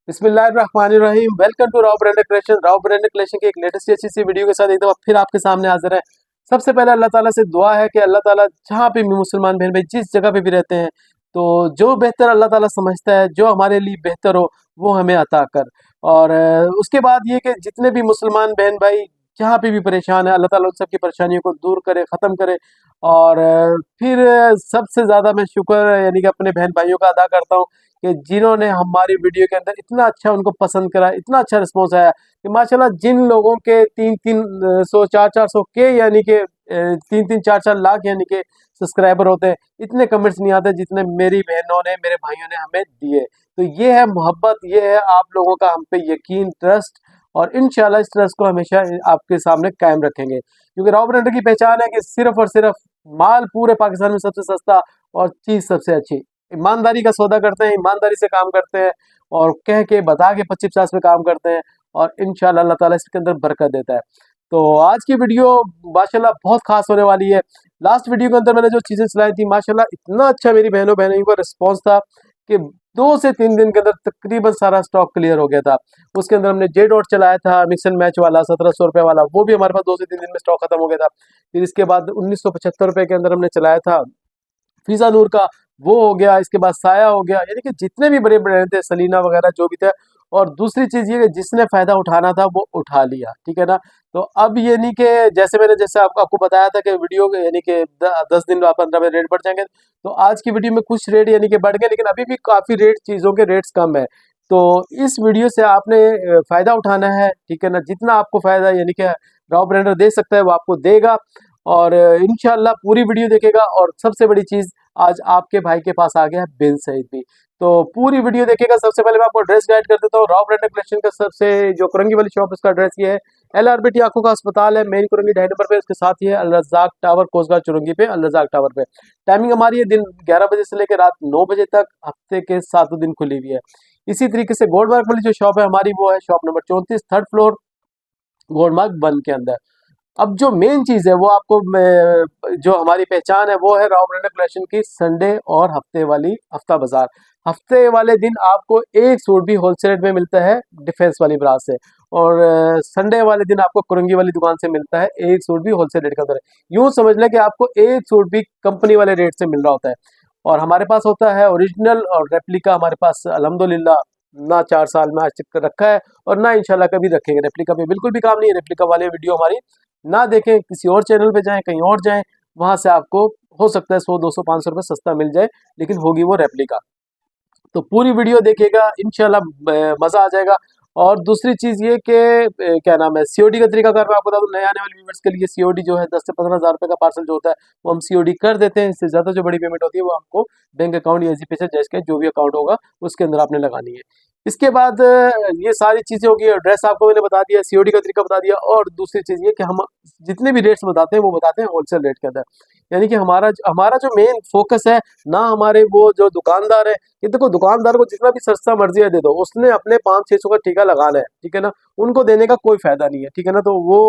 बिस्मिल्लाहिर्रहमानिर्रहीम। Welcome to Rao brand creation. Rao brand creation की एक लेटेस्ट अच्छी सी वीडियो के साथ एक दफा फिर आपके सामने हाजिर है। सबसे पहले अल्लाह ताला से दुआ है कि अल्लाह ताला जहाँ पे भी मुसलमान बहन भाई जिस जगह पे भी रहते हैं, तो जो बेहतर अल्लाह ताला समझता है, जो हमारे लिए बेहतर हो वो हमें अता कर। और उसके बाद ये कि जितने भी मुसलमान बहन भाई जहाँ पे भी परेशान है, अल्लाह ताला उन सबकी परेशानियों को दूर करे, ख़त्म करे। और फिर सबसे ज़्यादा मैं शुक्र यानी कि अपने बहन भाइयों का अदा करता हूँ कि जिन्होंने हमारी वीडियो के अंदर इतना अच्छा उनको पसंद करा, इतना अच्छा रिस्पॉन्स आया कि माशाल्लाह जिन लोगों के 300 400 के यानी कि 3-4 लाख यानी कि सब्सक्राइबर होते हैं, इतने कमेंट्स नहीं आते जितने मेरी बहनों ने मेरे भाइयों ने हमें दिए। तो ये है मोहब्बत, ये है आप लोगों का हम पे यकीन, ट्रस्ट। और इंशाल्लाह इस ट्रस्ट को हमेशा आपके सामने कायम रखेंगे, क्योंकि रॉ ब्रांड की पहचान है कि सिर्फ और सिर्फ माल पूरे पाकिस्तान में सबसे सस्ता और चीज़ सबसे अच्छी। ईमानदारी का सौदा करते हैं, ईमानदारी से काम करते हैं और कह के बता के 25-50 पे काम करते हैं और इंशाल्लाह अल्लाह ताला इसके अंदर बरकत देता है। तो आज की वीडियो माशाल्लाह बहुत खास होने वाली है। लास्ट वीडियो के अंदर मैंने जो चीज़ें चलाई थी माशाल्लाह इतना अच्छा मेरी बहनों का रिस्पॉन्स था कि 2 से 3 दिन के अंदर तकरीबन सारा स्टॉक क्लियर हो गया था। उसके अंदर हमने जे डॉट चलाया था मिक्स एंड मैच वाला 1700 रुपये वाला, वो भी हमारे पास 2 से 3 दिन में स्टॉक खत्म हो गया था। फिर इसके बाद 1975 रुपये के अंदर हमने चलाया था फिजा नूर का, वो हो गया। इसके बाद साया हो गया, यानी कि जितने भी बड़े ब्रांड थे, सलीना वगैरह जो भी थे। और दूसरी चीज़ ये कि जिसने फ़ायदा उठाना था वो उठा लिया, ठीक है ना। तो अब ये नहीं कि जैसे आपको बताया था कि वीडियो यानी कि 10 दिन 15 में रेट बढ़ जाएंगे, तो आज की वीडियो में कुछ रेट यानी कि बढ़ गए, लेकिन अभी भी काफ़ी रेट चीज़ों के रेट्स कम है। तो इस वीडियो से आपने फ़ायदा उठाना है, ठीक है ना। जितना आपको फ़ायदा यानी कि रॉ ब्रांडर दे सकता है वो आपको देगा, और इंशाल्लाह पूरी वीडियो देखेगा। और सबसे बड़ी चीज़, आज आपके भाई के पास आ गया है बिन सईद भी, तो पूरी वीडियो देखेगा। सबसे पहले मैं आपको एड्रेस गाइड कर देता हूँ। रॉ ब्रांड कलेक्शन का सबसे जो कुरंगी वाली शॉप, उसका एड्रेस ये है। LRBT आंखों का अस्पताल है, मेन कुरंगी 2.5 नंबर पे। उसके साथ ही है अल रज़ाक टावर, कोस्टगार्ड चुरंगी पे अल रज़ाक टावर पे। टाइमिंग हमारी है दिन 11 बजे से लेकर रात 9 बजे तक, हफ्ते के 7 दिन खुली हुई है। इसी तरीके से गोल्ड मार्क वाली जो शॉप है हमारी, वो है shop number 34, 3rd floor, gold mark 1 के अंदर। अब जो मेन चीज़ है वो आपको जो हमारी पहचान है वो है राव ब्रांड कलेक्शन की संडे और हफ्ते वाली हफ्ता बाजार। हफ्ते वाले दिन आपको एक सूट भी होलसेल रेट में मिलता है डिफेंस वाली ब्रांच से, और संडे वाले दिन आपको कुरंगी वाली दुकान से मिलता है एक सूट भी होलसेल रेट के अंदर। यूँ समझ लें कि आपको एक सूट भी कंपनी वाले रेट से मिल रहा होता है। और हमारे पास होता है ओरिजिनल और रेप्लिका। हमारे पास अल्हम्दुलिल्लाह ना 4 साल में आज तक रखा है और ना इंशाल्लाह कभी रखेंगे। रेप्लिका पे बिल्कुल भी काम नहीं है। रेप्लिका वाले वीडियो हमारी ना देखें, किसी और चैनल पे जाएं, कहीं और जाएं, वहां से आपको हो सकता है 100 200 500 रुपये सस्ता मिल जाए, लेकिन होगी वो रेप्लिका। तो पूरी वीडियो देखिएगा, इंशाल्लाह मज़ा आ जाएगा। और दूसरी चीज़ ये कि क्या नाम है, सीओडी का तरीका अगर मैं आपको बता दूं, नए आने वाले व्यूवर्स के लिए सीओडी जो है 10 से 15 हज़ार रुपये का पार्सल जो होता है वो हम सीओडी कर देते हैं। इससे ज़्यादा जो बड़ी पेमेंट होती है वो हमको बैंक अकाउंट या इजी पैसे जैसे के जो भी अकाउंट होगा उसके अंदर आपने लगानी है। इसके बाद ये सारी चीज़ें होगी। एड्रेस आपको मैंने बता दिया, सीओडी का तरीका बता दिया, और दूसरी चीज़ ये कि हम जितने भी रेट्स बताते हैं वो बताते हैं होलसेल रेट के अंदर। यानी कि हमारा हमारा जो मेन फोकस है ना, हमारे वो जो दुकानदार है, ये देखो दुकानदार को जितना भी सस्ता मर्जी है दे दो, उसने अपने 500-600 का ठेका लगाना है, ठीक है ना। उनको देने का कोई फायदा नहीं है, ठीक है ना। तो वो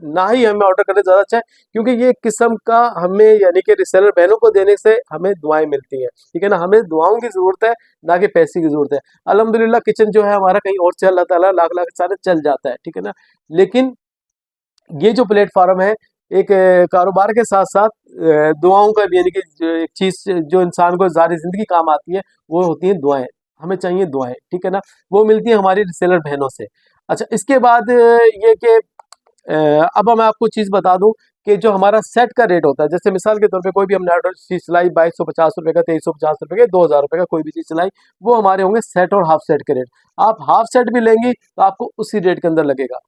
ना ही हमें ऑर्डर करने ज़्यादा अच्छा है, क्योंकि ये एक किस्म का हमें यानी कि रिसेलर बहनों को देने से हमें दुआएं मिलती हैं, ठीक है ना। हमें दुआओं की ज़रूरत है, ना कि पैसे की ज़रूरत है। अल्हम्दुलिल्लाह किचन जो है हमारा कहीं और से अल्लाह ताला लाख लाख सारे चल जाता है, ठीक है ना। लेकिन ये जो प्लेटफॉर्म है, एक कारोबार के साथ साथ दुआओं का भी, यानी कि एक चीज़ जो इंसान को सारी ज़िंदगी काम आती है वो होती हैं दुआएं। हमें चाहिए दुआएं, ठीक है ना। वो मिलती हैं हमारी रिसेलर बहनों से। अच्छा, इसके बाद ये कि अब मैं आपको चीज़ बता दूं कि जो हमारा सेट का रेट होता है, जैसे मिसाल के तौर पे कोई भी हमने ऑर्डर चीज़ चलाई 2250 रुपये का, 2350 रुपये का, 2000 रुपये का, कोई भी चीज़ चलाई, वो हमारे होंगे सेट और हाफ सेट के रेट। आप हाफ सेट भी लेंगी तो आपको उसी रेट के अंदर लगेगा।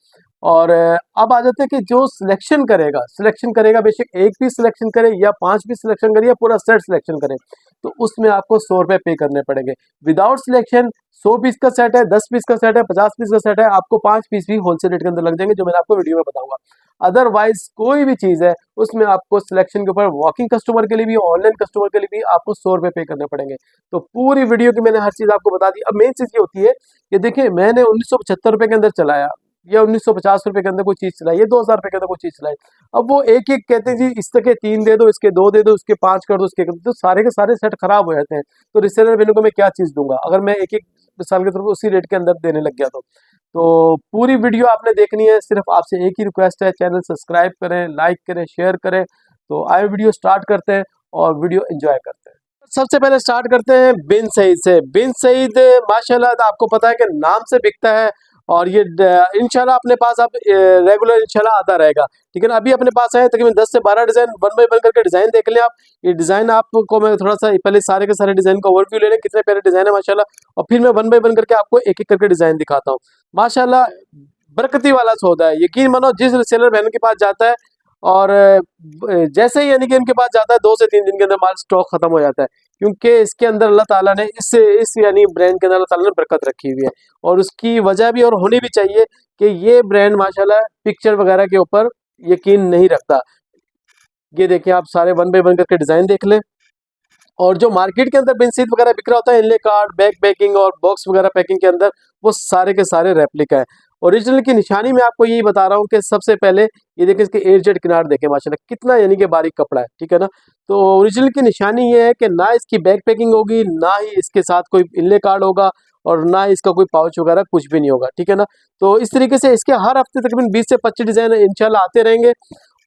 और अब आ जाते हैं कि जो सिलेक्शन करेगा बेशक एक पीस सिलेक्शन करे या 5 पीस सिलेक्शन करे या पूरा सेट सिलेक्शन करे, तो उसमें आपको 100 रुपये पे करने पड़ेंगे। विदाउट सिलेक्शन 100 पीस का सेट है, 10 पीस का सेट है, 50 पीस का सेट है, आपको 5 पीस भी होलसेल रेट के अंदर लग जाएंगे, जो मैंने आपको वीडियो में बताऊंगा। अदरवाइज कोई भी चीज़ है उसमें आपको सिलेक्शन के ऊपर वॉकिंग कस्टमर के लिए भी, ऑनलाइन कस्टमर के लिए भी आपको 100 रुपये पे करने पड़ेंगे। तो पूरी वीडियो की मैंने हर चीज़ आपको बता दी। अब मेन चीज़ ये होती है कि देखिए, मैंने 1975 रुपये के अंदर चलाया या 1950 रुपये के अंदर कोई चीज़ चलाई या 2000 रुपये के अंदर कोई चीज़ चलाई। अब वो एक एक कहते हैं जी इसके 3 दे दो, इसके 2 दे दो, इसके 5 कर दो, इसके कर दो, तो सारे के सारे सेट खराब हो जाते हैं। तो रिसेलर बहनों को मैं क्या चीज़ दूंगा? अगर मैं एक एक मिसाल के तौर पर उसी रेट के अंदर देने लग गया। तो पूरी वीडियो आपने देखनी है, सिर्फ आपसे एक ही रिक्वेस्ट है, चैनल सब्सक्राइब करें, लाइक करें, शेयर करें। तो आए वीडियो स्टार्ट करते हैं और वीडियो एंजॉय करते हैं। सबसे पहले स्टार्ट करते हैं बिन सईद से। बिन सईद माशाल्लाह आपको पता है कि नाम से बिकता है और ये इंशाल्लाह अपने पास अब रेगुलर इंशाल्लाह आता रहेगा, ठीक है ना। अभी अपने पास है तकरीबन 10 से 12 डिजाइन, वन बाय वन करके डिजाइन देख लें आप। ये डिजाइन आपको मैं थोड़ा सा पहले सारे के सारे डिजाइन का ओवरव्यू ले लें, कितने प्यारे डिजाइन है माशाल्लाह, और फिर मैं वन बाय वन करके आपको एक एक करके डिजाइन दिखाता हूँ। माशाल्लाह बरकती वाला सौदा है, यकीन मानो जिस रिसेलर बहन के पास जाता है और जैसे ही यानी कि उनके पास जाता है 2 से 3 दिन के अंदर माल स्टॉक खत्म हो जाता है, क्योंकि इसके अंदर अल्लाह ताला ने इस यानी ब्रांड के अंदर अल्लाह ताला ने बरकत रखी हुई है। और उसकी वजह भी और होनी भी चाहिए कि ये ब्रांड माशाल्लाह पिक्चर वगैरह के ऊपर यकीन नहीं रखता। ये देखिए आप सारे वन बाय वन करके डिजाइन देख लें। और जो मार्केट के अंदर बेंसीट वगैरह बिक रहा होता है इनले कार्ड, बैग पैकिंग और बॉक्स वगैरह पैकिंग के अंदर, वो सारे के सारे रेप्लिका है। ओरिजिनल की निशानी मैं आपको यही बता रहा हूँ कि सबसे पहले ये देखिए इसके एयर जेड किनार देखें माशाल्लाह कितना यानी कि बारीक कपड़ा है, ठीक है ना। तो ओरिजिनल की निशानी ये है कि ना इसकी बैग पैकिंग होगी, ना ही इसके साथ कोई इनले कार्ड होगा और ना इसका कोई पाउच वगैरह कुछ भी नहीं होगा, ठीक है ना। तो इस तरीके से इसके हर हफ्ते तकरीबन 20 से 25 डिजाइन इंशाल्लाह आते रहेंगे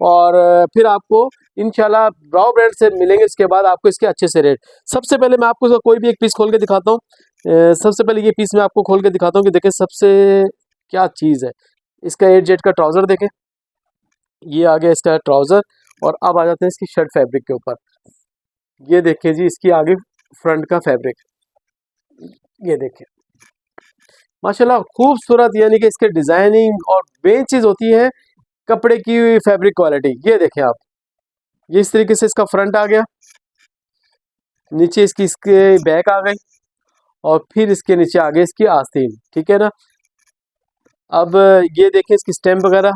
और फिर आपको इंशाल्लाह ब्राउ ब्रांड से मिलेंगे। इसके बाद आपको इसके अच्छे से रेट, सबसे पहले मैं आपको कोई भी एक पीस खोल के दिखाता हूँ। सबसे पहले ये पीस मैं आपको खोल के दिखाता हूँ कि देखें सबसे क्या चीज़ है। इसका एयर जेट का ट्राउज़र देखें, ये आ गया इसका ट्राउज़र। और अब आ जाते हैं इसकी शर्ट फैब्रिक के ऊपर। ये देखिए जी इसकी आगे फ्रंट का फैब्रिक, ये देखिए माशाल्लाह खूबसूरत, यानी कि इसके डिजाइनिंग और मेन चीज़ होती है कपड़े की फैब्रिक क्वालिटी। ये देखें आप, ये इस तरीके से इसका फ्रंट आ गया, नीचे इसके बैक आ गई और फिर इसके नीचे आ गई इसकी आस्तीन, ठीक है ना। अब ये देखें इसकी स्टैम्प वगैरह,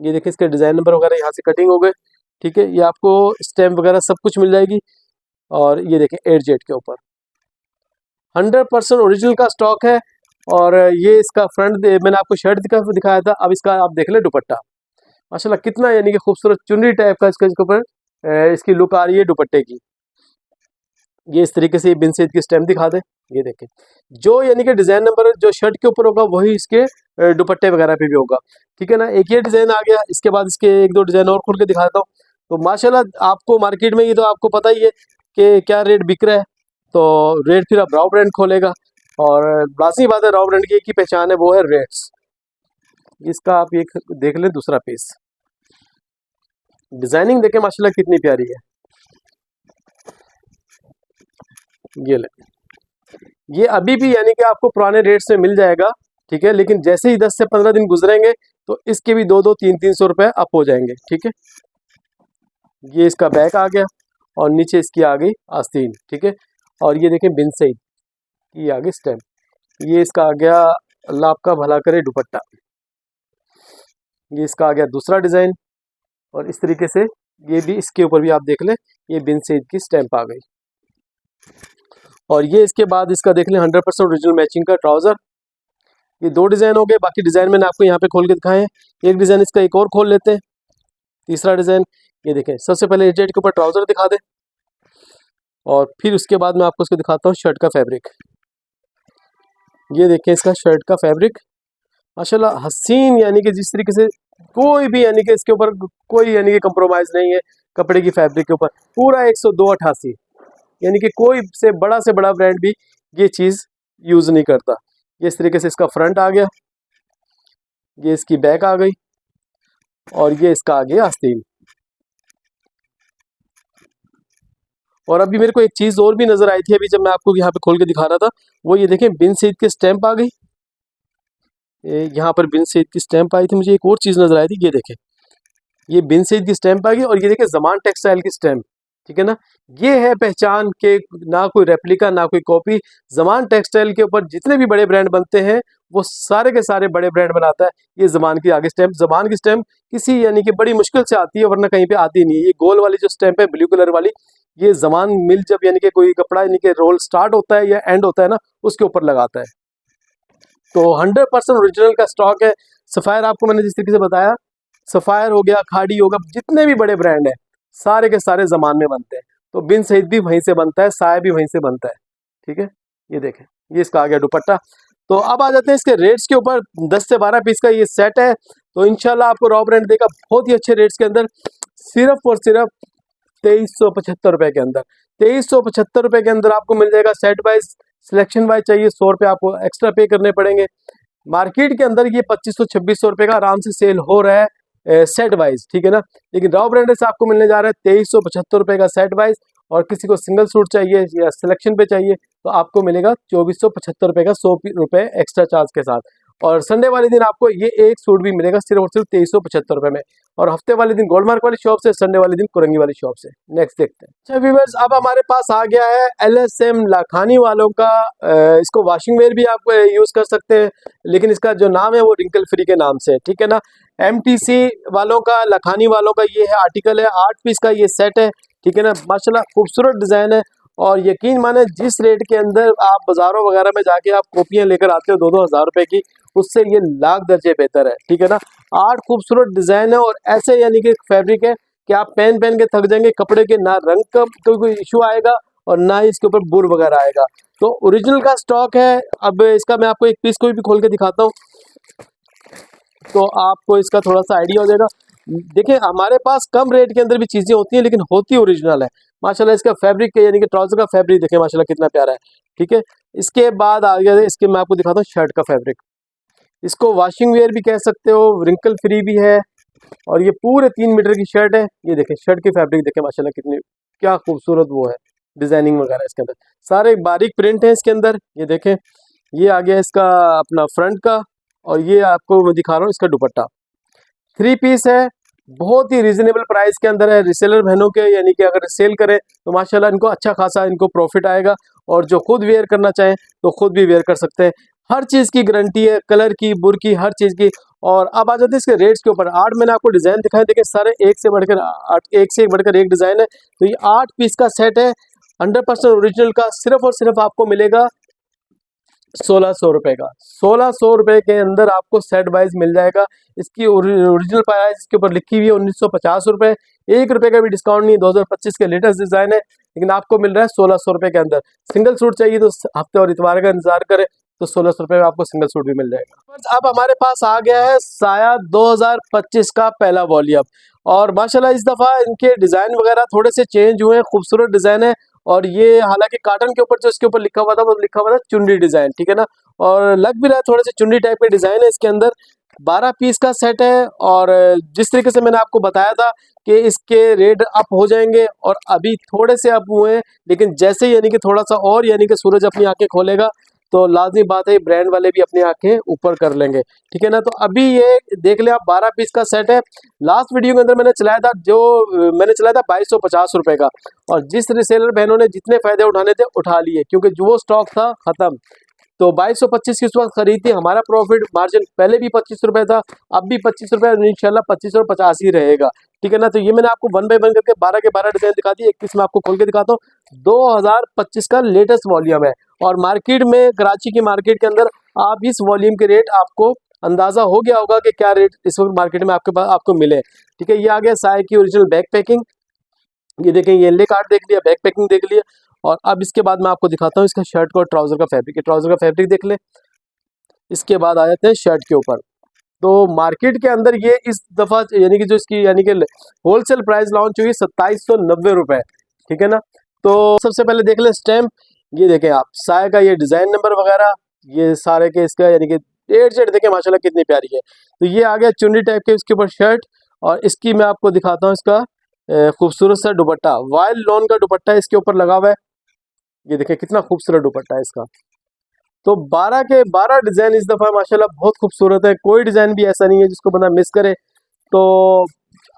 ये देखें इसके डिज़ाइन नंबर वगैरह यहाँ से कटिंग हो गए, ठीक है। ये आपको स्टैम्प वगैरह सब कुछ मिल जाएगी। और ये देखें एयर जेट के ऊपर 100% ओरिजिनल का स्टॉक है। और ये इसका फ्रंट मैंने आपको शर्ट दिखाया था, अब इसका आप देख ले दुपट्टा माशाल्लाह कितना यानी कि खूबसूरत चुनरी टाइप का इसके ऊपर इसकी लुक आ रही है दुपट्टे की। ये इस तरीके से बिन सईद की स्टैम्प दिखा दे, ये देखें जो यानी कि डिज़ाइन नंबर जो शर्ट के ऊपर होगा वही इसके दुपट्टे वगैरह पे भी होगा, ठीक है ना। एक ये डिज़ाइन आ गया, इसके बाद इसके एक दो डिज़ाइन और खोल के दिखाता हूँ। तो माशाल्लाह आपको मार्केट में ये तो आपको पता ही है कि क्या रेट बिक रहा है, तो रेट फिर आप राव ब्रांड खोलेगा और लाजमी बात है राव ब्रांड की एक ही पहचान है, वो है रेट्स। इसका आप एक देख लें दूसरा पीस, डिजाइनिंग देखें माशाल्लाह कितनी प्यारी है। ये ले, ये अभी भी यानी कि आपको पुराने रेट्स में मिल जाएगा, ठीक है। लेकिन जैसे ही 10 से 15 दिन गुजरेंगे तो इसके भी 2-2, 300 रुपए अप हो जाएंगे, ठीक है। ये इसका बैक आ गया और नीचे इसकी आ गई आस्तीन, ठीक है। और ये देखें बिन सईद की आ गई स्टैम्प, ये इसका आ गया अल्लाह आपका भला करे दुपट्टा। ये इसका आ गया दूसरा डिज़ाइन और इस तरीके से ये भी इसके ऊपर भी आप देख लें, ये बिन सईद की स्टैम्प आ गई। और ये इसके बाद इसका देख लें 100% ओरिजिनल मैचिंग का ट्राउज़र। ये दो डिज़ाइन हो गए, बाकी डिज़ाइन मैंने आपको यहाँ पे खोल के दिखाए हैं। एक डिज़ाइन इसका एक और खोल लेते हैं, तीसरा डिज़ाइन ये देखें। सबसे पहले एजेड के ऊपर ट्राउज़र दिखा दें और फिर उसके बाद मैं आपको इसको दिखाता हूँ शर्ट का फैब्रिक। ये देखें इसका शर्ट का फैब्रिक माशाल्लाह हसीन, यानी कि जिस तरीके से कोई भी यानी कि इसके ऊपर कोई यानी कि कंप्रोमाइज़ नहीं है कपड़े की फैब्रिक के ऊपर, पूरा 102-88, यानी कि कोई से बड़ा ब्रांड भी ये चीज़ यूज़ नहीं करता। ये इस तरीके से इसका फ्रंट आ गया, ये इसकी बैक आ गई और ये इसका आ गया आस्तीन। और अभी मेरे को एक चीज़ और भी नज़र आई थी अभी जब मैं आपको यहाँ पे खोल के दिखा रहा था, वो ये देखें बिन सईद की स्टैम्प आ गई। यहाँ पर बिन सईद की स्टैम्प आई थी, मुझे एक और चीज़ नज़र आई थी, ये देखें ये बिन सईद की स्टैम्प आ गई और ये देखें ज़मान टेक्सटाइल की स्टैम्प, ठीक है ना। ये है पहचान के ना कोई रेप्लिका ना कोई कॉपी। ज़मान टेक्सटाइल के ऊपर जितने भी बड़े ब्रांड बनते हैं वो सारे के सारे बड़े ब्रांड बनाता है ये ज़मान की आगे स्टैम्प। ज़मान की स्टैम्प किसी यानी कि बड़ी मुश्किल से आती है, वरना कहीं पे आती नहीं है। ये गोल वाली जो स्टैम्प है ब्लू कलर वाली, ये ज़मान मिल जब यानी कि कोई कपड़ा यानी कि रोल स्टार्ट होता है या एंड होता है ना, उसके ऊपर लगाता है। तो 100% ओरिजिनल का स्टॉक है। सफ़ायर आपको मैंने जिस तरीके से बताया, सफ़ायर हो गया, खाड़ी होगा, जितने भी बड़े ब्रांड हैं सारे के सारे ज़मान में बनते हैं। तो बिन सईद भी वहीं से बनता है, साया भी वहीं से बनता है, ठीक है। ये देखें ये इसका आ गया दुपट्टा। तो अब आ जाते हैं इसके रेट्स के ऊपर। 10 से 12 पीस का ये सेट है, तो इंशाल्लाह आपको रॉ ब्रांड देगा बहुत ही अच्छे रेट्स के अंदर, सिर्फ और सिर्फ 2375 रुपए के अंदर। 2375 रुपए के अंदर आपको मिल जाएगा सेट वाइज। सिलेक्शन वाइज चाहिए 100 रुपये आपको एक्स्ट्रा पे करने पड़ेंगे। मार्केट के अंदर ये 2500-2600 रुपए का आराम से सेल हो रहा है सेट वाइज, ठीक है ना। लेकिन रॉ ब्रांड से आपको मिलने जा रहा है 2375 रुपए का सेट वाइज। और किसी को सिंगल सूट चाहिए या सिलेक्शन पे चाहिए तो आपको मिलेगा 2475 रुपए का, 100 रुपए एक्स्ट्रा चार्ज के साथ। और संडे वाले दिन आपको ये एक सूट भी मिलेगा सिर्फ और सिर्फ 2375 रुपए में। और हफ्ते वाले दिन गोल्डमार्क वाली शॉप से, संडे वाले दिन कुरंगी वाली शॉप से। नेक्स्ट देखते हैं। अच्छा व्यूअर्स, अब हमारे पास आ गया है LSM लाखानी वालों का। इसको वॉशिंग वेयर भी आप यूज कर सकते हैं, लेकिन इसका जो नाम है वो रिंकल फ्री के नाम से, ठीक है ना। MTC वालों का, लाखानी वालों का ये है आर्टिकल है, 8 पीस का ये सेट है, ठीक है ना। माशाल्लाह खूबसूरत डिजाइन है। और यकीन माने जिस रेट के अंदर आप बाजारों वगैरह में जाके आप कॉपियां लेकर आते हो 2-2 हज़ार रुपए की, उससे ये लाख दर्जे बेहतर है, ठीक है ना। 8 खूबसूरत डिजाइन है और ऐसे यानी कि फैब्रिक है कि आप पहन पहन के थक जाएंगे। कपड़े के ना रंग का कोई इशू आएगा और ना ही इसके ऊपर बुर वगैरह आएगा। तो ओरिजिनल का स्टॉक है। अब इसका मैं आपको एक पीस को भी खोल के दिखाता हूँ तो आपको इसका थोड़ा सा आइडिया हो जाएगा। देखिए हमारे पास कम रेट के अंदर भी चीजें होती हैं, लेकिन होती ओरिजिनल है। माशाल्लाह इसका फैब्रिक यानी कि ट्राउजर का फैब्रिक देखें माशाल्लाह कितना प्यारा है, ठीक है। इसके बाद आ गया इसके, मैं आपको दिखाता हूँ शर्ट का फैब्रिक। इसको वॉशिंग वेयर भी कह सकते हो, रिंकल फ्री भी है। और ये पूरे 3 मीटर की शर्ट है। ये देखें शर्ट की फैब्रिक देखें माशाल्लाह कितनी, क्या खूबसूरत वो है डिजाइनिंग वगैरह इसके अंदर। सारे बारीक प्रिंट है इसके अंदर। ये देखें, ये आ गया इसका अपना फ्रंट का, और ये आपको मैं दिखा रहा हूँ इसका दुपट्टा। 3 पीस है, बहुत ही रिजनेबल प्राइस के अंदर है। रिसेलर बहनों के यानी कि अगर सेल करें तो माशाल्लाह इनको अच्छा खासा इनको प्रॉफिट आएगा। और जो खुद वेयर करना चाहें तो खुद भी वेयर कर सकते हैं। हर चीज़ की गारंटी है, कलर की, बुर की, हर चीज़ की। और अब आ जाते हैं इसके रेट्स के ऊपर। 8 मैंने आपको डिज़ाइन दिखाए, देखिए सारे एक से बढ़कर 8, एक से बढ़कर एक डिज़ाइन है। तो ये 8 पीस का सेट है 100% ओरिजिनल का, सिर्फ और सिर्फ आपको मिलेगा 1600 रुपए का। 1600 रुपए के अंदर आपको सेट वाइज मिल जाएगा। इसकी ओरिजिनल प्राइस इसके ऊपर लिखी हुई है 1950 रुपए। 1 रुपए का भी डिस्काउंट नहीं है। 2025 के लेटेस्ट डिजाइन है, लेकिन आपको मिल रहा है 1600 रुपए के अंदर। सिंगल सूट चाहिए तो हफ्ते और इतवार का इंतजार करें, तो 1600 रुपए में आपको सिंगल सूट भी मिल जाएगा। अब हमारे पास आ गया है साया 2025 का पहला वॉल्यूम। और माशाल्लाह इस दफा इनके डिजाइन वगैरह थोड़े से चेंज हुए हैं, खूबसूरत डिजाइन है। और ये हालांकि काटन के ऊपर जो इसके ऊपर लिखा हुआ था वो लिखा हुआ था चुन्नी डिजाइन, ठीक है ना। और लग भी रहा है थोड़े से चुन्नी टाइप के डिजाइन है इसके अंदर। 12 पीस का सेट है। और जिस तरीके से मैंने आपको बताया था कि इसके रेट अप हो जाएंगे, और अभी थोड़े से अप हुए हैं, लेकिन जैसे यानी कि थोड़ा सा और यानी कि सूरज अपनी आंखें खोलेगा तो लाजमी बात है ब्रांड वाले भी अपनी आंखें ऊपर कर लेंगे, ठीक है ना। तो अभी ये देख ले आप 12 पीस का सेट है। लास्ट वीडियो के अंदर मैंने चलाया था, जो मैंने चलाया था 2250 रुपए का। और जिस रिसेलर बहनों ने जितने फायदे उठाने थे उठा लिए, क्योंकि जो वो स्टॉक था खत्म। तो 2225 की उस वक्त खरीद थी। हमारा प्रॉफिट मार्जिन पहले भी 25 रुपए था, अब भी 25 रुपए, इंशाल्लाह 25 और 50 ही रहेगा, ठीक है ना। तो ये मैंने आपको 1 बाय 1 करके 12 के 12 डिजाइन दिखा दिए। 21 में आपको खोल के दिखाता हूँ। 2025 का लेटेस्ट वॉल्यूम है। और मार्केट में, कराची की मार्केट के अंदर आप इस वॉल्यूम के रेट आपको अंदाजा हो गया होगा कि क्या रेट इस वक्त मार्केट में आपके पास आपको मिले, ठीक है। ये आ गया साय की ओरिजिनल बैक पैकिंग। ये देखें, ये ले कार्ड देख लिया, बैक पैकिंग देख लिया। और अब इसके बाद मैं आपको दिखाता हूँ इसका शर्ट का और ट्राउजर का फैब्रिक। ट्राउजर का फैब्रिक देख ले। इसके बाद आ जाते हैं शर्ट के ऊपर। तो मार्केट के अंदर ये इस दफा यानी कि जो इसकी यानी कि होलसेल प्राइस लॉन्च हुई 2790 रुपए, ठीक है ना। तो सबसे पहले देख ले स्टैम्प। ये देखें आप साय का ये डिजाइन नंबर वगैरह, ये सारे के इसका यानी कि डेट शेड देखें माशाल्लाह कितनी प्यारी है। तो ये आ गया चुन्नी टाइप के इसके ऊपर शर्ट। और इसकी मैं आपको दिखाता हूँ इसका खूबसूरत सा दुपट्टा। वाइल्ड लॉन का दुपट्टा इसके ऊपर लगा हुआ है। ये देखें कितना खूबसूरत दुपट्टा है इसका। तो 12 के 12 डिजाइन इस दफा माशाल्लाह बहुत खूबसूरत है। कोई डिजाइन भी ऐसा नहीं है जिसको बंदा मिस करे। तो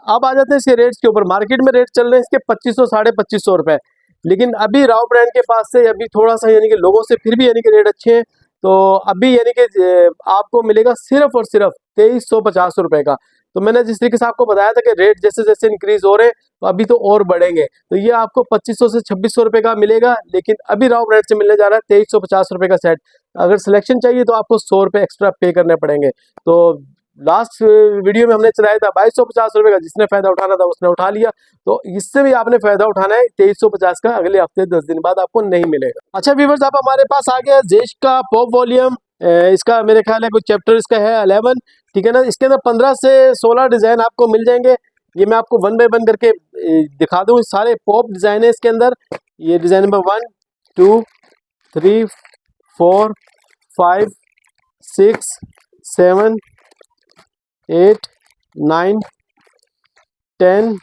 अब आ जाते हैं इसके रेट्स के ऊपर। मार्केट में रेट चल रहे हैं इसके 2500 2550 रुपए, लेकिन अभी राव ब्रांड के पास से अभी थोड़ा सा यानी कि लोगों से फिर भी यानी कि रेट अच्छे हैं। तो अभी यानी कि आपको मिलेगा सिर्फ और सिर्फ 2350 रुपए का। तो मैंने जिस तरीके से आपको बताया था कि रेट जैसे जैसे इंक्रीज हो रहे हैं तो अभी तो और बढ़ेंगे। तो ये आपको 2500 से 2600 रुपए का मिलेगा, लेकिन अभी राव ब्रांड से मिलने जा रहा है 2350 रुपए का सेट। अगर सिलेक्शन चाहिए तो आपको 100 रुपए एक्स्ट्रा पे करने पड़ेंगे। तो लास्ट वीडियो में हमने चलाया था 2250 का, जिसने फायदा उठाना था उसने उठा लिया। तो इससे भी आपने फायदा उठाना है 2350 का, अगले हफ्ते 10 दिन बाद आपको नहीं मिलेगा। अच्छा व्यूअर्स, आप हमारे पास आ गया जेश का पॉप वॉल्यूम। इसका मेरे ख्याल है कुछ चैप्टर इसका है 11, ठीक है ना। इसके अंदर 15 से 16 डिजाइन आपको मिल जाएंगे। ये मैं आपको वन बाय वन करके दिखा दूं। सारे पॉप डिजाइन है इसके अंदर। ये डिजाइन नंबर 1 2 3 4 5 6 7 8 9 10,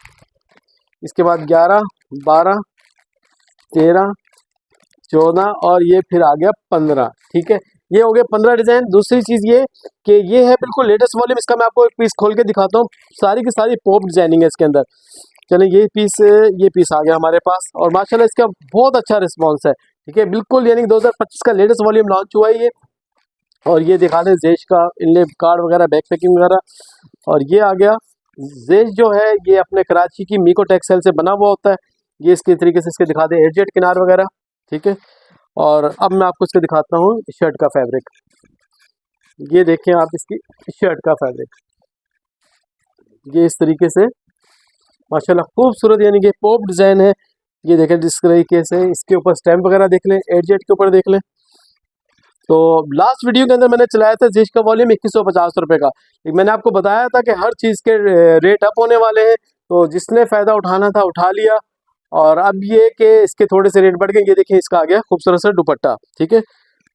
इसके बाद 11 12 13 14 और ये फिर आ गया 15, ठीक है। ये हो गए 15 डिजाइन। दूसरी चीज ये कि ये है बिल्कुल लेटेस्ट वॉल्यूम। इसका मैं आपको एक पीस खोल के दिखाता हूँ। सारी की सारी पॉप डिजाइनिंग है इसके अंदर। चलें, ये पीस आ गया हमारे पास और माशाल्लाह इसका बहुत अच्छा रिस्पॉन्स है, ठीक है। बिल्कुल यानी 2025 का लेटेस्ट वॉल्यूम लॉन्च हुआ है ये। और ये दिखा दें जेश का इनले कार्ड वगैरह, बैक पैकिंग वगैरह। और ये आ गया जेश जो है ये अपने कराची की मीको टेक्सटाइल से बना हुआ होता है। ये इसके तरीके से इसके दिखा दें एडजेट किनार वगैरह, ठीक है। और अब मैं आपको इसके दिखाता हूँ शर्ट का फैब्रिक। ये देखें आप इसकी शर्ट का फैब्रिक, ये इस तरीके से माशाल्लाह खूबसूरत यानी कि पॉप डिजाइन है। ये देखें जिस तरीके से इसके ऊपर स्टैम्प वगैरह देख लें, एडजेट के ऊपर देख लें। तो लास्ट वीडियो के अंदर मैंने चलाया था जेश का वॉल्यूम 2150 रुपये का। मैंने आपको बताया था कि हर चीज़ के रेट अप होने वाले हैं, तो जिसने फ़ायदा उठाना था उठा लिया। और अब ये कि इसके थोड़े से रेट बढ़ गए। ये देखिए इसका आ गया खूबसूरत सा दुपट्टा, ठीक है।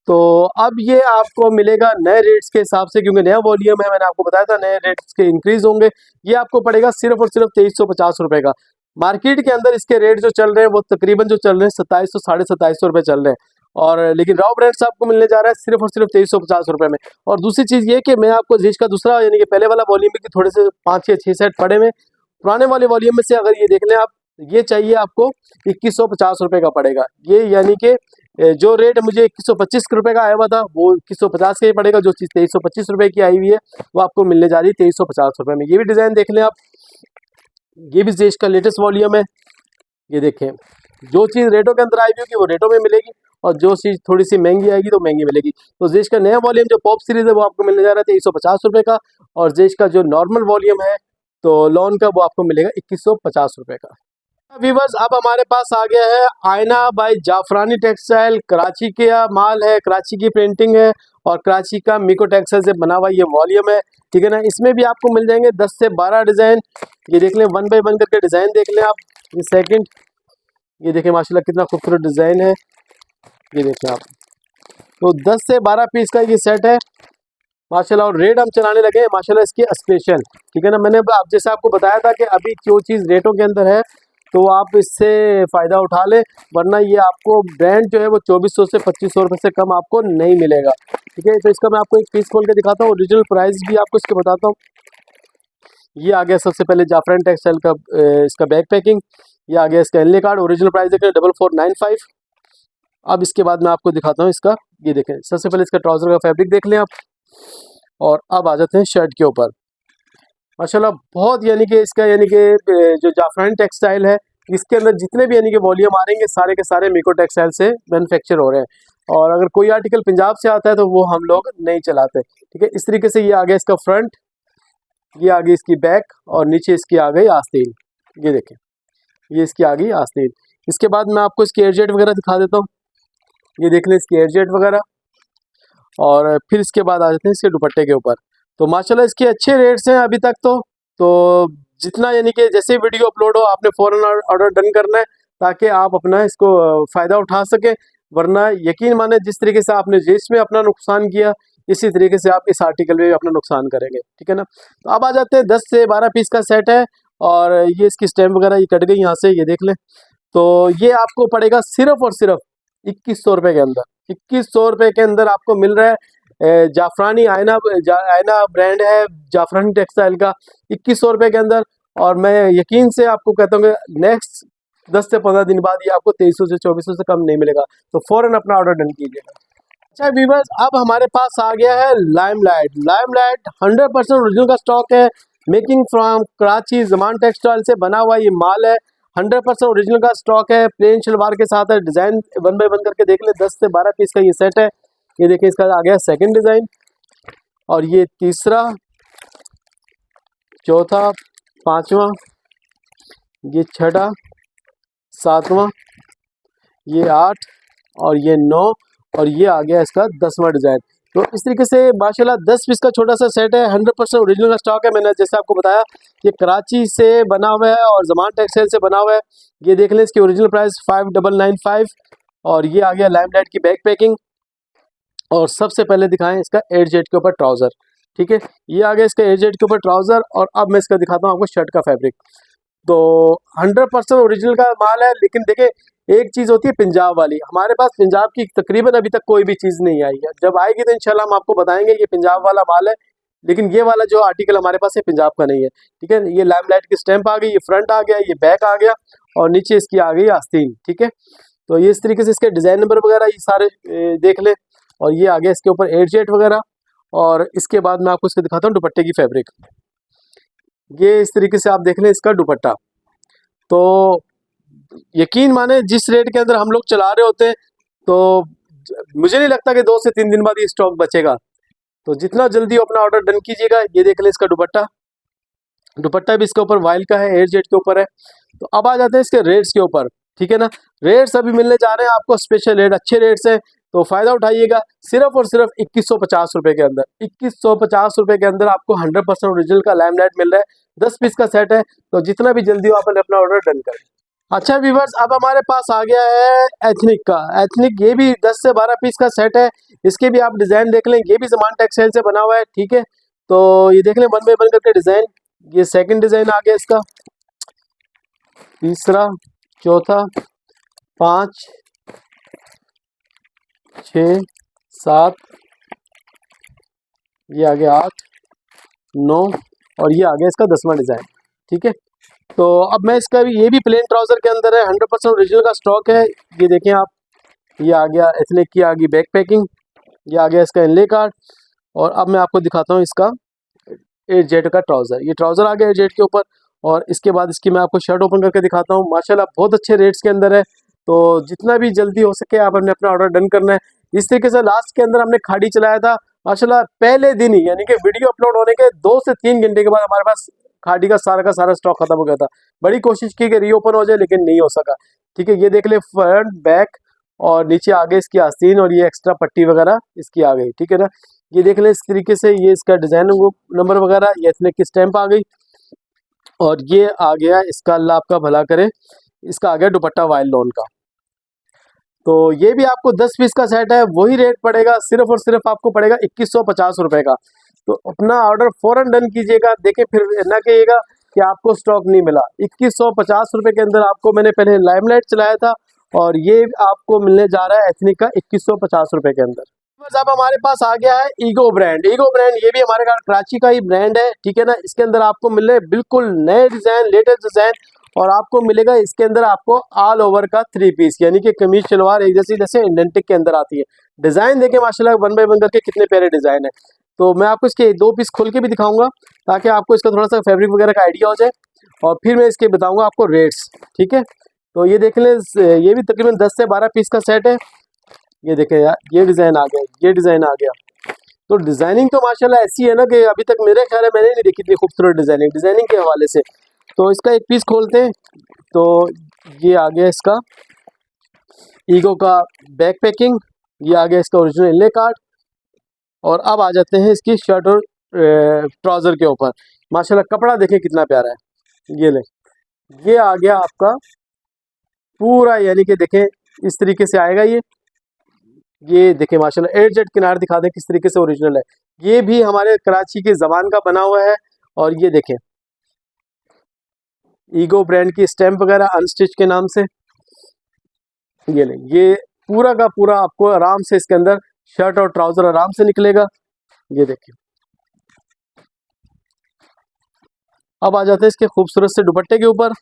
तो अब ये आपको मिलेगा नए रेट्स के हिसाब से, क्योंकि नया वॉल्यूम है। मैंने आपको बताया था नए रेट्स के इंक्रीज होंगे। ये आपको पड़ेगा सिर्फ और सिर्फ 2350 रुपये का। मार्केट के अंदर इसके रेट जो चल रहे हैं वो तकरीबन जो चल रहे हैं 2700 साढ़े 2700 रुपये चल रहे हैं। और लेकिन राव ब्रांड्स आपको मिलने जा रहा है सिर्फ और सिर्फ 2350 रुपये में। और दूसरी चीज़ ये कि मैं आपको जेश का दूसरा यानी कि पहले वाला वॉल्यूम में कि थोड़े से 5 या 6 सेट पड़े हुए पुराने वाले वॉल्यूम में से अगर ये देख लें आप, ये चाहिए आपको 2150 रुपये का पड़ेगा। ये यानी कि जो रेट मुझे 2125 रुपये का आया हुआ था वो 2150 का ही पड़ेगा। जो चीज़ 2325 रुपये की आई हुई है वो आपको मिलने जा रही है 2350 रुपये में। ये भी डिज़ाइन देख लें आप, ये भी जेश का लेटेस्ट वॉल्यूम है। ये देखें, जो चीज़ रेटों के अंदर आई हुई होगी वो रेटों में मिलेगी और जो चीज़ थोड़ी सी महंगी आएगी तो महंगी मिलेगी। तो जेश का नया वॉल्यूम जो पॉप सीरीज है वो आपको मिलने जा रहा है 2350 रुपये का। और जेश का जो नॉर्मल वॉल्यूम है तो लॉन का वो आपको मिलेगा 2150 रुपये का। व्यूअर्स, अब हमारे पास आ गया है आयना बाय जाफरानी टेक्सटाइल। कराची का माल है, कराची की प्रिंटिंग है और कराची का मीको टेक्सटाइल से बना हुआ ये वॉल्यूम है, ठीक है ना। इसमें भी आपको मिल जाएंगे 10 से 12 डिज़ाइन। ये देख लें, वन बाय वन करके डिज़ाइन देख लें आप। ये सेकंड, ये देखें माशाल्लाह कितना खूबसूरत डिज़ाइन है। ये देखें आप, तो 10 से 12 पीस का ये सेट है माशाल्लाह। और रेट हम चलाने लगे हैं माशाल्लाह इसके स्पेशल, ठीक है ना। मैंने आप जैसे आपको बताया था कि अभी जो चीज़ रेटों के अंदर है तो आप इससे फ़ायदा उठा लें, वरना ये आपको ब्रांड जो है वो 2400 से 2500 रुपये से कम आपको नहीं मिलेगा, ठीक है। तो इसका मैं आपको एक पीस खोल के दिखाता हूँ, ओरिजिनल प्राइस भी आपको इसके बताता हूँ। ये आ गया सबसे पहले जाफरान टेक्सटाइल का इसका बैक पैकिंग। ये आ गया इसका एनले कार्ड, ओरिजिनल प्राइस देखें 4495। अब इसके बाद मैं आपको दिखाता हूँ इसका, ये देखें सबसे पहले इसका ट्राउज़र का फैब्रिक देख लें आप। और अब आ जाते हैं शर्ट के ऊपर। माशाल्लाह बहुत यानी कि इसका यानी कि जो जाफरानी टेक्सटाइल है इसके अंदर जितने भी यानी कि वॉल्यूम आ रहे हैं सारे के सारे मीको टेक्सटाइल से मैन्युफैक्चर हो रहे हैं। और अगर कोई आर्टिकल पंजाब से आता है तो वो हम लोग नहीं चलाते, ठीक है। इस तरीके से ये आ गया इसका फ्रंट, ये आ गई इसकी बैक और नीचे इसकी आ गई आस्तीन। ये देखें, ये इसकी आ गई आस्तीन। इसके बाद मैं आपको इसकी एयरजेट वगैरह दिखा देता हूँ। ये देख लें इसकी एयरजेट वगैरह। और फिर इसके बाद आ जाते हैं इसके दुपट्टे के ऊपर। तो माशाल्लाह इसके अच्छे रेट्स हैं अभी तक। तो जितना यानी कि जैसे वीडियो अपलोड हो आपने फ़ौरन ऑर्डर डन करना है ताकि आप अपना इसको फ़ायदा उठा सकें। वरना यकीन माने जिस तरीके से आपने जेश में अपना नुकसान किया इसी तरीके से आप इस आर्टिकल में भी अपना नुकसान करेंगे, ठीक है ना। तो अब आ जाते हैं 10 से 12 पीस का सेट है और ये इसकी स्टैम्प वगैरह ये कट गई यहाँ से, ये देख लें। तो ये आपको पड़ेगा सिर्फ और सिर्फ 2100 रुपये के अंदर। 2100 रुपये के अंदर आपको मिल रहा है जाफरानी आयना ब्रांड है जाफरानी टेक्सटाइल का 2100 रुपये के अंदर। और मैं यकीन से आपको कहता हूँ कि नेक्स्ट 10 से 15 दिन बाद ये आपको 2300 से 2400 से कम नहीं मिलेगा। तो फ़ौरन अपना ऑर्डर डन कीजिएगा। अच्छा व्यूअर्स, अब हमारे पास आ गया है लाइमलाइट। लाइमलाइट 100% ओरिजिनल का स्टॉक है, making from Karachi Zaman textile से बना हुआ ये माल है। 100% ओरिजिनल का स्टॉक है, प्लेन शलवार के साथ है। डिज़ाइन वन बाय वन करके देख ले, 10 से 12 पीस का ये सेट है। ये देखिए इसका आ गया सेकंड डिज़ाइन और ये तीसरा चौथा, पांचवा, ये छठा, सातवां, ये 8 और ये 9 और ये आ गया इसका 10वां डिज़ाइन। तो इस तरीके से माशाल्लाह 10 पीस का छोटा सा सेट है, 100% ओरिजिनल का स्टॉक है। मैंने जैसे आपको बताया ये कराची से बना हुआ है और जमान टेक्सटाइल से बना हुआ है। ये देख लें, इसकी ओरिजिनल प्राइस 5995 और ये आ गया लाइमलाइट की बैक पैकिंग। और सबसे पहले दिखाएं इसका 8 जेट के ऊपर ट्राउज़र, ठीक है, ये आ गया इसका 8 जेट के ऊपर ट्राउज़र। और अब मैं इसका दिखाता हूँ आपको शर्ट का फैब्रिक। तो 100% ओरिजिनल का माल है, लेकिन देखिए एक चीज़ होती है पंजाब वाली, हमारे पास पंजाब की तकरीबन अभी तक कोई भी चीज़ नहीं आई है। जब आएगी तो इंशाल्लाह हम आपको बताएंगे ये पंजाब वाला माल है, लेकिन ये वाला जो आर्टिकल हमारे पास है पंजाब का नहीं है, ठीक है। ये लाइमलाइट की स्टैंप आ गई, ये फ्रंट आ गया, ये बैक आ गया और नीचे इसकी आ गई आस्तीन, ठीक है। तो ये इस तरीके से इसके डिज़ाइन नंबर वगैरह ये सारे देख लें। और ये आ गया इसके ऊपर 8 जेट वगैरह। और इसके बाद मैं आपको इसको दिखाता हूँ दुपट्टे की फैब्रिक। ये इस तरीके से आप देख लें इसका दुपट्टा। तो यकीन माने जिस रेट के अंदर हम लोग चला रहे होते हैं, तो मुझे नहीं लगता कि 2 से 3 दिन बाद ये स्टॉक बचेगा। तो जितना जल्दी अपना ऑर्डर डन कीजिएगा। ये देख लें इसका दुपट्टा, दुपट्टा भी इसके ऊपर वाइल का है, 8 जेट के ऊपर है। तो अब आ जाते हैं इसके रेट्स के ऊपर, ठीक है ना। रेट्स अभी मिलने जा रहे हैं आपको स्पेशल रेट, अच्छे रेट्स हैं, तो फ़ायदा उठाइएगा। सिर्फ और सिर्फ 2150 रुपये के अंदर, 2150 रुपये के अंदर आपको 100% ओरिजिनल का लाइमलाइट मिल रहा है। 10 पीस का सेट है, तो जितना भी जल्दी हो आप अपना ऑर्डर डन करें। अच्छा व्यूवर्स, अब हमारे पास आ गया है एथनिक का। एथनिक ये भी 10 से 12 पीस का सेट है। इसके भी आप डिज़ाइन देख लें, ये भी जमान टेक्सटाइल से बना हुआ है, ठीक है। तो ये देख लें 1 बाय 1 करके डिज़ाइन। ये सेकंड डिज़ाइन आ गया इसका, तीसरा, चौथा, 5, 6, 7, ये आ गया 8, 9 और ये आ गया इसका 10वां डिज़ाइन, ठीक है। तो अब मैं इसका भी, ये भी प्लेन ट्राउज़र के अंदर है, 100% ओरिजिनल का स्टॉक है। ये देखें आप, ये आ गया एथनिक की आ गई बैक पैकिंग, ये आ गया इसका इनले कार्ड। और अब मैं आपको दिखाता हूँ इसका 8 जेट का ट्राउज़र। ये ट्राउज़र आ गया 8 जेट के ऊपर। और इसके बाद इसकी मैं आपको शर्ट ओपन करके दिखाता हूँ। माशाल्लाह बहुत अच्छे रेट्स के अंदर है, तो जितना भी जल्दी हो सके आप अपना ऑर्डर डन करना है। इस तरीके से लास्ट के अंदर हमने खाड़ी चलाया था माशाल्लाह, पहले दिन ही, यानी कि वीडियो अपलोड होने के 2 से 3 घंटे के बाद हमारे पास खाड़ी का सारा स्टॉक खत्म हो गया था। बड़ी कोशिश की कि रीओपन हो जाए, लेकिन नहीं हो सका, ठीक है। ये देख ले फ्रंट बैक और नीचे आगे इसकी आस्तीन और ये एक्स्ट्रा पट्टी वगैरह इसकी आ गई, ठीक है ना। ये देख लें इस तरीके से, ये इसका डिज़ाइन नंबर वगैरह, ये एथनिक की स्टैंप आ गई। और ये आ गया इसका, अल्लाह आपका भला करे, इसका आ गया दुपट्टा वाइल लोन का। तो ये भी आपको 10 पीस का सेट है, वही रेट पड़ेगा, सिर्फ और सिर्फ आपको पड़ेगा 2150 रुपये का। तो अपना ऑर्डर फ़ौरन डन कीजिएगा। देखें फिर ना कहिएगा कि आपको स्टॉक नहीं मिला। 2150 रुपये के अंदर आपको मैंने पहले लाइमलाइट चलाया था और ये आपको मिलने जा रहा है एथनिक का 2150 रुपये के अंदर। बस अब हमारे पास आ गया है ईगो ब्रांड। ईगो ब्रांड ये भी हमारे कराची का ही ब्रांड है, ठीक है ना। इसके अंदर आपको मिल रहे बिल्कुल नए डिज़ाइन, लेटेस्ट डिज़ाइन। और आपको मिलेगा इसके अंदर आपको ऑल ओवर का 3 पीस, यानी कि कमीज शलवार एक जैसी, जैसे इंडेंटिक के अंदर आती है। डिज़ाइन देखें माशाल्लाह 1 बाय 1 करके कितने प्यारे डिज़ाइन है। तो मैं आपको इसके 2 पीस खोल के भी दिखाऊंगा, ताकि आपको इसका थोड़ा सा फैब्रिक वगैरह का आइडिया हो जाए। और फिर मैं इसके बताऊँगा आपको रेट्स, ठीक है। तो ये देख लें, ये भी तकरीबन 10 से 12 पीस का सेट है। ये देखें यार, ये डिज़ाइन आ गया, ये डिज़ाइन आ गया। तो डिज़ाइनिंग तो माशाल्लाह ऐसी है ना कि अभी तक मेरे ख्याल है मैंने नहीं देखी इतनी खूबसूरत डिज़ाइनिंग के हवाले से। तो इसका एक पीस खोलते हैं। तो ये आ गया इसका ईगो का बैक पैकिंग, ये आ गया इसका ओरिजिनल इनले कार्ड। और अब आ जाते हैं इसकी शर्ट और ट्राउज़र के ऊपर। माशाल्लाह कपड़ा देखें कितना प्यारा है। ये ले, ये आ गया आपका पूरा, यानी कि देखें इस तरीके से आएगा। ये देखें माशाल्लाह 8 जेट किनार दिखा दें किस तरीके से ओरिजिनल है। ये भी हमारे कराची के ज़बान का बना हुआ है। और ये देखें ईगो ब्रांड की स्टैंप वगैरह अनस्टिच के नाम से। ये ले, ये पूरा का पूरा आपको आराम से इसके अंदर शर्ट और ट्राउज़र आराम से निकलेगा। ये देखिए, अब आ जाते हैं इसके खूबसूरत से दुपट्टे के ऊपर।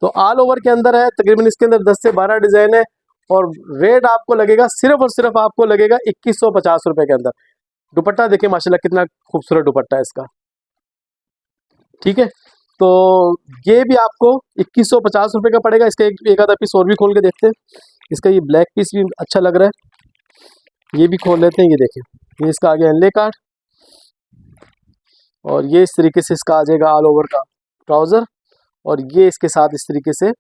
तो ऑल ओवर के अंदर है, तकरीबन इसके अंदर 10 से 12 डिज़ाइन है। और रेट आपको लगेगा सिर्फ और सिर्फ आपको लगेगा 2150 रुपये के अंदर। दुपट्टा देखिए माशाल्लाह कितना खूबसूरत दुपट्टा है इसका, ठीक है। तो ये भी आपको 2150 रुपये का पड़ेगा। इसका एक आधा पीस और भी खोल के देखते हैं। इसका ये ब्लैक पीस भी अच्छा लग रहा है, ये भी खोल लेते हैं। ये देखें, ये इसका आ गया इनले कार्ड। और ये इस तरीके से इसका आ जाएगा ऑल ओवर का ट्राउज़र, और ये इसके साथ इस तरीके से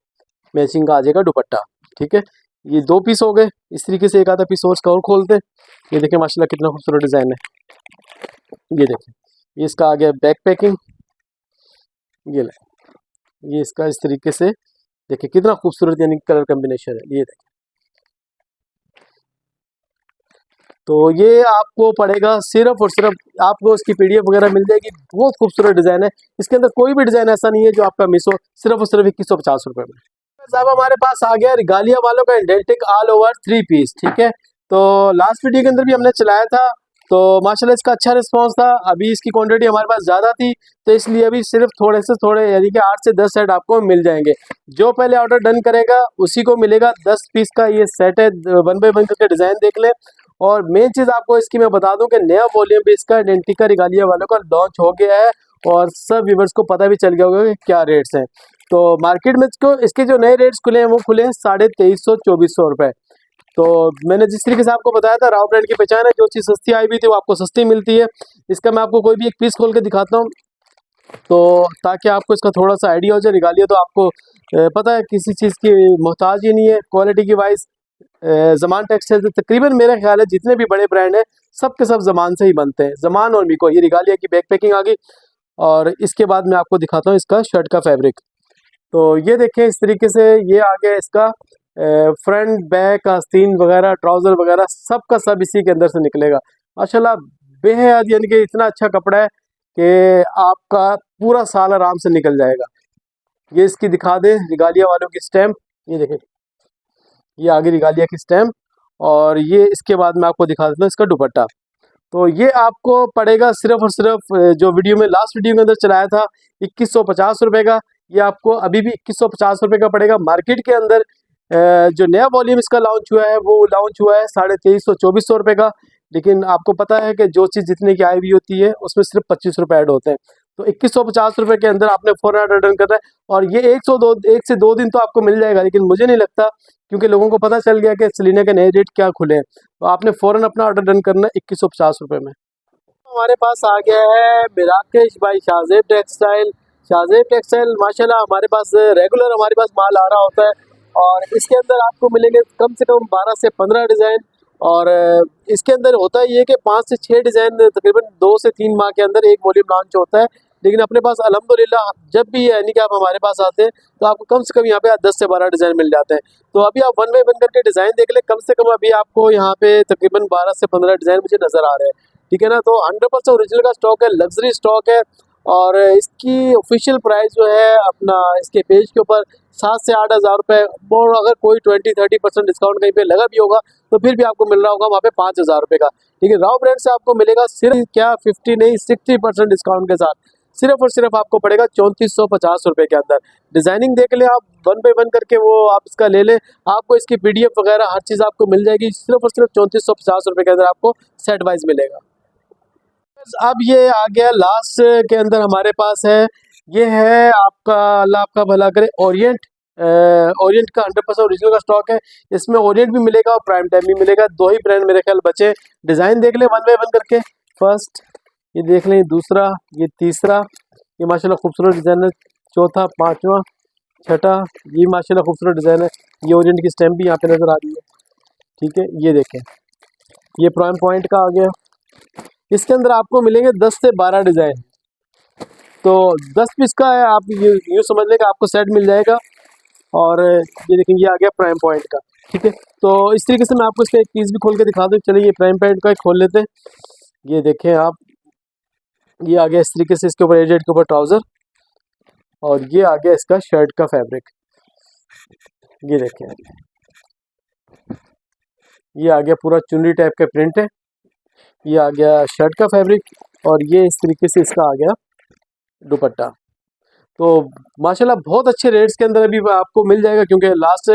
मैचिंग का आ जाएगा दुपट्टा। ठीक है, ये 2 पीस हो गए। इस तरीके से एक आधा पीस और इसका और खोलते हैं। ये देखिए माशाल्लाह कितना खूबसूरत डिज़ाइन है। ये देखिए, ये इसका आ गया बैक पैकिंग। ये ले, ये इसका इस तरीके से देखिए कितना खूबसूरत यानी कलर कॉम्बिनेशन है। ये देखिए, तो ये आपको पड़ेगा सिर्फ और सिर्फ, आपको इसकी पीडीएफ वगैरह मिल जाएगी। बहुत खूबसूरत डिज़ाइन है, इसके अंदर कोई भी डिज़ाइन ऐसा नहीं है जो आपका मिस हो। सिर्फ और सिर्फ 2150 रुपये में साहब हमारे पास आ गया रिगालिया वालों का इंडेंटिक ऑल ओवर 3 पीस। ठीक है, तो लास्ट वीडियो के अंदर भी हमने चलाया था, तो माशाल्लाह इसका अच्छा रिस्पांस था। अभी इसकी क्वांटिटी हमारे पास ज़्यादा थी, तो इसलिए अभी सिर्फ थोड़े से थोड़े यानी कि 8 से 10 सेट आपको मिल जाएंगे। जो पहले ऑर्डर डन करेगा उसी को मिलेगा 10 पीस का ये सेट है। 1 बाय 1 करके डिज़ाइन देख लें। और मेन चीज़ आपको इसकी मैं बता दूं कि नया वॉल्यूम भी इसका इंडेंटिका रिगालिया वालों का लॉन्च हो गया है, और सब व्यूवर्स को पता भी चल गया होगा कि क्या रेट्स हैं। तो मार्केट में इसके जो नए रेट्स खुले हैं वो खुले हैं 2300-2400 रुपये। तो मैंने जिस तरीके से आपको बताया था, राव ब्रांड की पहचान है, जो चीज़ सस्ती आई हुई थी वो आपको सस्ती मिलती है। इसका मैं आपको कोई भी एक पीस खोल के दिखाता हूँ, तो ताकि आपको इसका थोड़ा सा आइडिया हो जाए। रिगालिया तो आपको पता है किसी चीज़ की मोहताज ही नहीं है क्वालिटी की वाइज। ज़मान टेक्सटाइल से तकरीबन मेरा ख्याल है जितने भी बड़े ब्रांड हैं सब के सब ज़मान से ही बनते हैं। ज़मान और मीको, ये रिगालिया की बैक पैकिंग आ गई। और इसके बाद मैं आपको दिखाता हूँ इसका शर्ट का फैब्रिक। तो ये देखें इस तरीके से ये आ गया इसका फ्रंट बैक आस्तीन वगैरह ट्राउज़र वगैरह सब का सब इसी के अंदर से निकलेगा। माशाल्लाह बेहद यानी कि इतना अच्छा कपड़ा है कि आपका पूरा साल आराम से निकल जाएगा। ये इसकी दिखा दें रिगालिया वालों की स्टैम्प, ये देखें ये आगे रिगालिया की स्टैम्प। और ये इसके बाद मैं आपको दिखा देता हूँ इसका दुपट्टा। तो ये आपको पड़ेगा सिर्फ और सिर्फ जो वीडियो में लास्ट वीडियो के अंदर चलाया था 2150 रुपये का, ये आपको अभी भी 2150 रुपये का पड़ेगा। मार्केट के अंदर जो नया वॉल्यूम इसका लॉन्च हुआ है वो लॉन्च हुआ है 2300-2400 रुपये का। लेकिन आपको पता है कि जो चीज़ जितने की आई हुई होती है उसमें सिर्फ 25 रुपये ऐड होते हैं। तो 2150 रुपये के अंदर आपने फ़ौरन ऑर्डर डन करना है, और ये 1 से 2 दिन तो आपको मिल जाएगा। लेकिन मुझे नहीं लगता, क्योंकि लोगों को पता चल गया कि सलीना के नए रेट क्या खुले हैं, तो आपने फ़ौरन अपना ऑर्डर डन करना है 2150 रुपये में। हमारे पास आ गया है मिराकेश by Shahzeb textile. Shahzeb textile माशाल्लाह हमारे पास रेगुलर हमारे पास माल आ रहा होता है, और इसके अंदर आपको मिलेंगे कम से कम 12 से 15 डिज़ाइन। और इसके अंदर होता ही है कि 5 से 6 डिज़ाइन तकरीबन 2 से 3 माह के अंदर एक वॉल्यूम लॉन्च होता है। लेकिन अपने पास अल्हम्दुलिल्लाह जब भी यानी कि आप हमारे पास आते हैं तो आपको कम से कम यहाँ पे 10 से 12 डिज़ाइन मिल जाते हैं। तो अभी आप 1 बाय 1 करके डिज़ाइन देख लें, कम से कम अभी आपको यहाँ पे तकरीबन 12 से 15 डिज़ाइन मुझे नज़र आ रहे हैं। ठीक है ना, तो 100% ओरिजिनल का स्टॉक है, लग्जरी स्टॉक है। और इसकी ऑफिशियल प्राइस जो है अपना इसके पेज के ऊपर 7 से 8 हज़ार रुपये, और अगर कोई 20-30% डिस्काउंट कहीं पे लगा भी होगा तो फिर भी आपको मिल रहा होगा वहाँ पे 5 हज़ार रुपये का। ठीक है, राव ब्रांड से आपको मिलेगा सिर्फ क्या 50 नहीं 60% डिस्काउंट के साथ, सिर्फ और सिर्फ आपको पड़ेगा 3450 रुपये के अंदर। डिज़ाइनिंग देख लें आप, 1 बाय 1 करके वो आप इसका ले लें, आपको इसकी PDF वगैरह हर चीज़ आपको मिल जाएगी। सिर्फ और सिर्फ 3450 रुपये के अंदर आपको सेट वाइज मिलेगा। अब ये आ गया लास्ट के अंदर हमारे पास है, ये है आपका अल्लाह आपका भला करे ओरिएंट। ओरिएंट का 100% ओरिजिनल का स्टॉक है। इसमें ओरिएंट भी मिलेगा और प्राइम टाइम भी मिलेगा, 2 ही ब्रांड मेरे ख्याल बचे। डिज़ाइन देख लें 1 बाय 1 करके। फर्स्ट ये देख लें, दूसरा, ये तीसरा, ये माशाल्लाह खूबसूरत डिज़ाइन है। चौथा, पाँचवा, छठा, ये माशाल्लाह खूबसूरत डिज़ाइन है। ये ओरिएंट की स्टैम्प भी यहाँ पे नज़र आ रही है। ठीक है, ये देखें, ये प्राइम पॉइंट का आ गया। इसके अंदर आपको मिलेंगे 10 से 12 डिज़ाइन, तो 10 पीस का है, आप यूँ समझ लें कि आपको सेट मिल जाएगा। और ये देखें, ये आ गया प्राइम पॉइंट का। ठीक है, तो इस तरीके से मैं आपको इसका एक पीस भी खोल के दिखा दूँ। चलिए ये प्राइम पॉइंट का खोल लेते हैं। ये देखें आप, ये आ गया इस तरीके से, इसके ऊपर एजेड के ऊपर ट्राउज़र, और ये आ गया इसका शर्ट का फैब्रिक। ये देखें, ये आ गया पूरा चुनरी टाइप का प्रिंट है। ये आ गया शर्ट का फैब्रिक, और ये इस तरीके से इसका आ गया दुपट्टा। तो माशाल्लाह बहुत अच्छे रेट्स के अंदर अभी आपको मिल जाएगा, क्योंकि लास्ट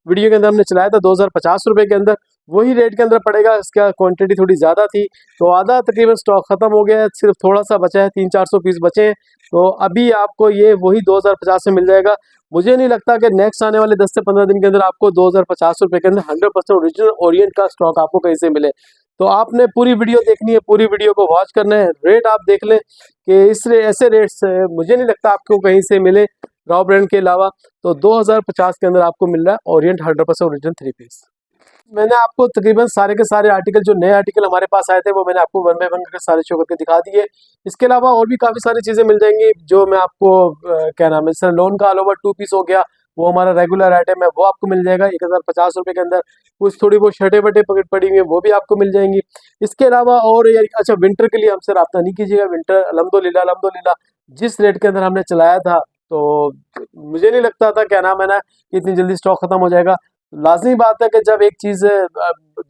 वीडियो के अंदर हमने चलाया था 2050 रुपये के अंदर, वही रेट के अंदर पड़ेगा। इसका क्वांटिटी थोड़ी ज़्यादा थी, तो आधा तकरीबन स्टॉक ख़त्म हो गया है, सिर्फ थोड़ा सा बचा है, 300-400 पीस बचे हैं। तो अभी आपको ये वही 2050 से मिल जाएगा। मुझे नहीं लगता कि नेक्स्ट आने वाले 10 से 15 दिन के अंदर आपको 2050 रुपये के अंदर 100% ओरिजिनल ओरिएंट का स्टॉक आपको कहीं से मिले। तो आपने पूरी वीडियो देखनी है, पूरी वीडियो को वॉच करना है। रेट आप देख लें कि ऐसे रेट्स मुझे नहीं लगता आपको कहीं से मिले राव ब्रांड के अलावा। तो 2050 के अंदर आपको मिल रहा है ओरिएंट 100% ओरिजिनल 3 पीस। मैंने आपको तकरीबन सारे के सारे आर्टिकल, जो नए आर्टिकल हमारे पास आए थे, वो मैंने आपको वन बाय वन करके सारे शो करके दिखा दिए। इसके अलावा और भी काफ़ी सारी चीज़ें मिल जाएंगी जो मैं आपको क्या नाम है, सर लोन का ऑल ओवर 2 पीस हो गया, वो हमारा रेगुलर आइटम है, वो आपको मिल जाएगा 1050 रुपये के अंदर। कुछ थोड़ी बहुत शर्टें वटे पकड़ पड़ी हुई हैं, वो भी आपको मिल जाएंगी। इसके अलावा और यार अच्छा, विंटर के लिए हमसे रब्ता नहीं कीजिएगा। विंटर अल्हम्दुलिल्लाह अल्हम्दुलिल्लाह जिस रेट के अंदर हमने चलाया था, तो मुझे नहीं लगता था क्या नाम है ना कि इतनी जल्दी स्टॉक खत्म हो जाएगा। लाजमी बात है कि जब एक चीज़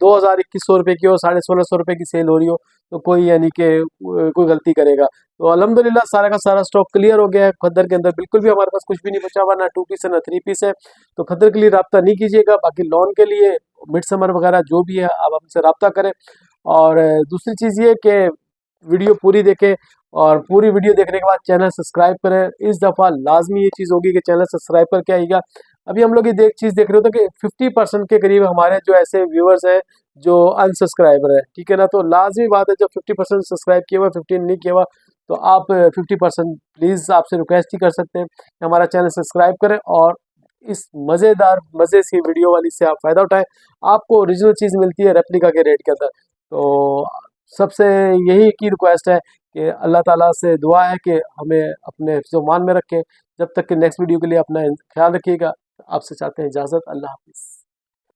2000-2100 रुपये की हो, 1650 रुपये की सेल हो रही हो, तो कोई यानी कि कोई गलती करेगा। तो अल्हम्दुलिल्लाह सारा का सारा स्टॉक क्लियर हो गया है। खद्दर के अंदर बिल्कुल भी हमारे पास कुछ भी नहीं बचा हुआ, ना 2 पीस है ना 3 पीस है। तो खद्दर के लिए रब्ता नहीं कीजिएगा। बाकी लोन के लिए मिड समर वगैरह जो भी है आप हमसे रब्ता करें। और दूसरी चीज़ ये कि वीडियो पूरी देखें, और पूरी वीडियो देखने के बाद चैनल सब्सक्राइब करें। इस दफ़ा लाजमी ये चीज़ होगी कि चैनल सब्सक्राइब करके आइएगा। अभी हम लोग ये चीज़ देख रहे होते हैं कि 50% के करीब हमारे जो ऐसे व्यूअर्स हैं जो अनसब्सक्राइबर है, ठीक है ना। तो लाजमी बात है, जब 50% सब्सक्राइब किया हुआ 15 नहीं किया हुआ, तो आप 50% प्लीज़ आपसे रिक्वेस्ट ही कर सकते हैं कि हमारा चैनल सब्सक्राइब करें और इस मज़ेदार मज़े सी वीडियो वाली से आप फ़ायदा उठाएं। आपको ओरिजिनल चीज़ मिलती है रेप्लिका के रेट के अंदर। तो सबसे यही की रिक्वेस्ट है कि अल्लाह ताला से दुआ है कि हमें अपने हिफ्ज़-ओ-मान में रखें। जब तक कि नेक्स्ट वीडियो के लिए अपना ख्याल रखिएगा। आपसे चाहते हैं इजाज़त। अल्लाह हाफ़िज़।